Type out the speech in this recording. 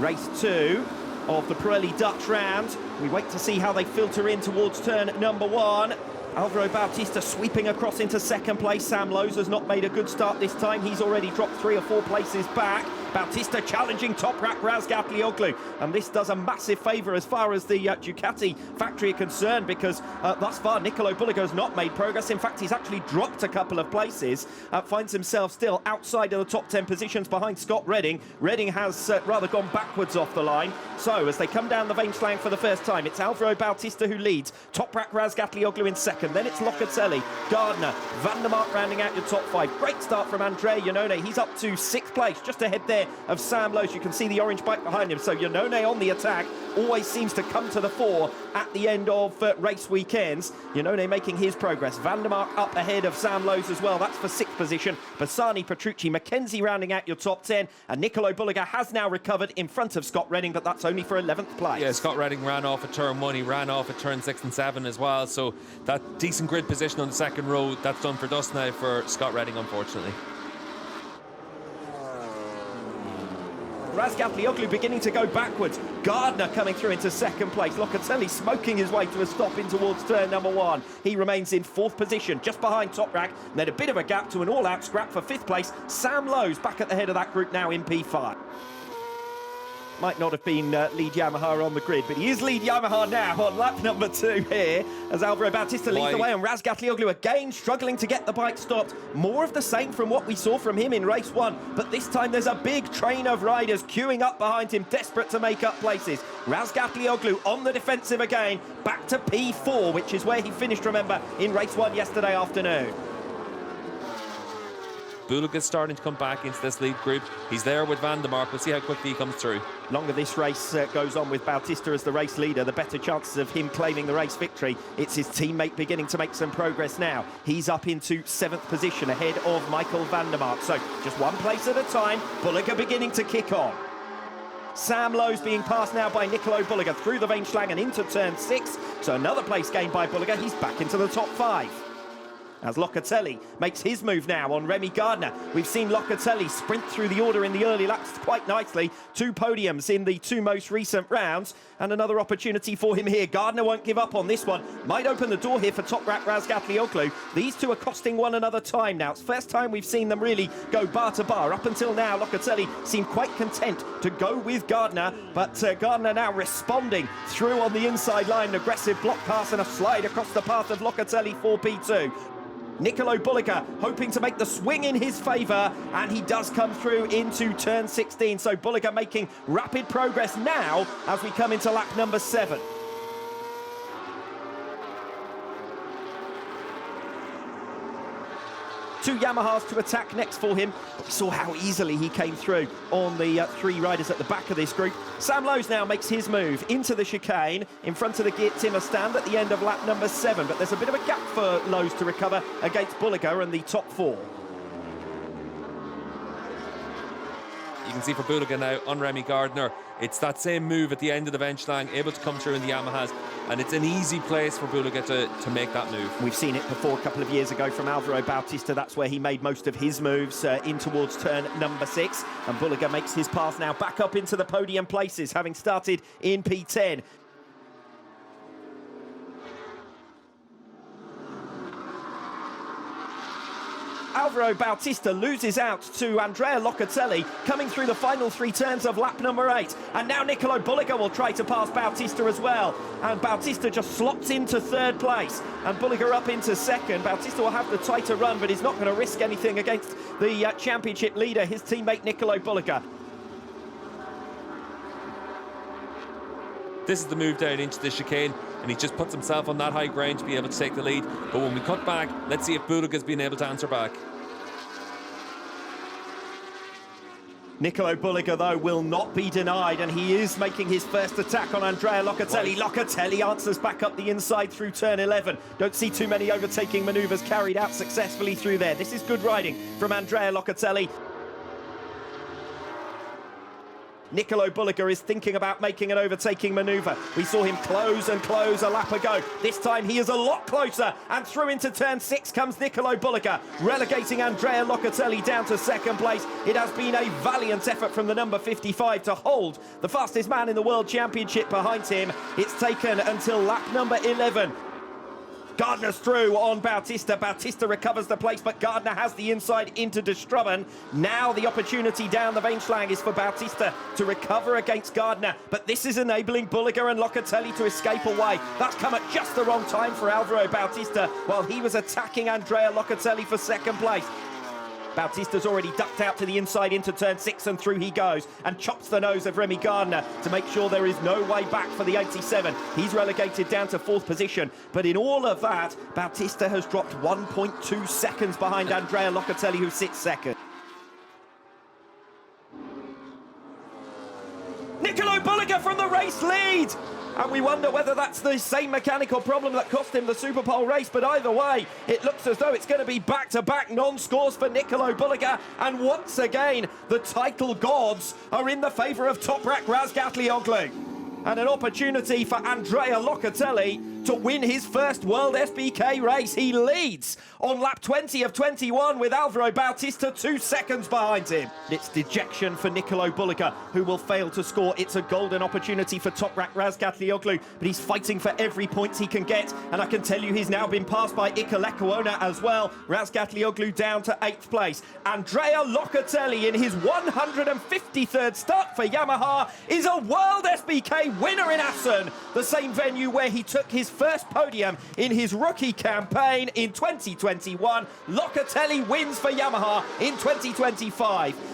race 2 of the Pirelli Dutch round. We wait to see how they filter in towards turn number 1. Alvaro Bautista sweeping across into second place. Sam Lowes has not made a good start this time. He's already dropped 3 or 4 places back. Bautista challenging Toprak Razgatlioglu, and this does a massive favour as far as the Ducati factory are concerned, because thus far Nicolo Bulega has not made progress. In fact, he's actually dropped a couple of places, finds himself still outside of the top 10 positions behind Scott Redding. Redding has rather gone backwards off the line. So as they come down the Veinslang for the first time, it's Alvaro Bautista who leads, Toprak Razgatlioglu in second, then it's Locatelli, Gardner, Van der Mark rounding out your top 5. Great start from Andrea Iannone. He's up to 6th place, just ahead there of Sam Lowes. You can see the orange bike behind him. So Iannone on the attack always seems to come to the fore at the end of race weekends. Iannone making his progress. Van der Mark up ahead of Sam Lowes as well. That's for 6th position. Bassani, Petrucci, Mackenzie rounding out your top 10. And Nicolo Bulega has now recovered in front of Scott Redding, but that's only for 11th place. Yeah, Scott Redding ran off at turn 1. He ran off at turn 6 and 7 as well. So that decent grid position on the second row, that's done for dust now for Scott Redding, unfortunately. Razgatlioglu beginning to go backwards. Gardner coming through into second place. Locatelli smoking his way to a stop in towards turn number 1. He remains in 4th position, just behind Toprak. And then a bit of a gap to an all-out scrap for 5th place. Sam Lowes back at the head of that group now in P5. Might not have been lead Yamaha on the grid, but he is lead Yamaha now on lap number 2 here, as Alvaro Bautista leads the way, and Razgatlioglu again struggling to get the bike stopped. More of the same from what we saw from him in race 1, but this time there's a big train of riders queuing up behind him, desperate to make up places. Razgatlioglu on the defensive again, back to P4, which is where he finished, remember, in race 1 yesterday afternoon. Bulega's starting to come back into this lead group. He's there with Van der Mark. We'll see how quickly he comes through. Longer this race goes on with Bautista as the race leader, the better chances of him claiming the race victory. It's his teammate beginning to make some progress now. He's up into 7th position ahead of Michael Van der Mark. So just one place at a time. Bulega beginning to kick on. Sam Lowes being passed now by Nicolo Bulega through the Veinslang and into turn 6. So another place gained by Bulega. He's back into the top 5. As Locatelli makes his move now on Remy Gardner. We've seen Locatelli sprint through the order in the early laps quite nicely. 2 podiums in the 2 most recent rounds, and another opportunity for him here. Gardner won't give up on this one. Might open the door here for Toprak Razgatlioglu. These two are costing one another time now. It's the first time we've seen them really go bar to bar. Up until now, Locatelli seemed quite content to go with Gardner, but Gardner now responding through on the inside line. An aggressive block pass and a slide across the path of Locatelli for P2. Nicolo Bulega hoping to make the swing in his favour, and he does come through into turn 16. So Bulega making rapid progress now as we come into lap number 7. Two Yamahas to attack next for him. But we saw how easily he came through on the 3 riders at the back of this group. Sam Lowes now makes his move into the chicane in front of the Geert Timmer stand at the end of lap number 7. But there's a bit of a gap for Lowes to recover against Bulega and the top 4. You can see for Bulega now on Remy Gardner, it's that same move at the end of the Veinslang, able to come through in the Yamahas, and it's an easy place for Bulega to make that move. We've seen it before a couple of years ago from Alvaro Bautista. That's where he made most of his moves in towards turn number 6, and Bulega makes his path now back up into the podium places, having started in P10. Alvaro Bautista loses out to Andrea Locatelli coming through the final 3 turns of lap number 8. And now Nicolo Bulega will try to pass Bautista as well. And Bautista just slots into 3rd place. And Bulega up into 2nd. Bautista will have the tighter run, but he's not going to risk anything against the championship leader, his teammate Nicolo Bulega. This is the move down into the chicane, and he just puts himself on that high ground to be able to take the lead. But when we cut back, let's see if Bulega's been able to answer back. Nicolo Bulega, though, will not be denied, and he is making his first attack on Andrea Locatelli. Locatelli answers back up the inside through turn 11. Don't see too many overtaking manoeuvres carried out successfully through there. This is good riding from Andrea Locatelli. Nicolo Bulega is thinking about making an overtaking manoeuvre. We saw him close and close a lap ago. This time he is a lot closer, and through into turn 6 comes Nicolo Bulega, relegating Andrea Locatelli down to second place. It has been a valiant effort from the number 55 to hold the fastest man in the World Championship behind him. It's taken until lap number 11. Gardner's through on Bautista. Bautista recovers the place, but Gardner has the inside into De Strubben. Now the opportunity down the Weinschlang is for Bautista to recover against Gardner, but this is enabling Bulega and Locatelli to escape away. That's come at just the wrong time for Alvaro Bautista while he was attacking Andrea Locatelli for second place. Bautista's already ducked out to the inside into turn 6, and through he goes and chops the nose of Remy Gardner to make sure there is no way back for the 87. He's relegated down to 4th position, but in all of that, Bautista has dropped 1.2 seconds behind Andrea Locatelli, who sits second. Nicolo Bulega from the race lead! And we wonder whether that's the same mechanical problem that cost him the Super Pole race, but either way, it looks as though it's going to be back-to-back non-scores for Nicolo Bulega, and once again, the title gods are in the favour of Toprak Razgatlioglu. And an opportunity for Andrea Locatelli to win his first World SBK race. He leads on lap 20 of 21 with Alvaro Bautista 2 seconds behind him. It's dejection for Nicolo Bulega, who will fail to score. It's a golden opportunity for Toprak Razgatlioglu, but he's fighting for every point he can get, and I can tell you he's now been passed by Iker Lecuona as well. Razgatlioglu down to 8th place. Andrea Locatelli, in his 153rd start for Yamaha, is a World SBK winner in Assen, the same venue where he took his first podium in his rookie campaign in 2021. Locatelli wins for Yamaha in 2025.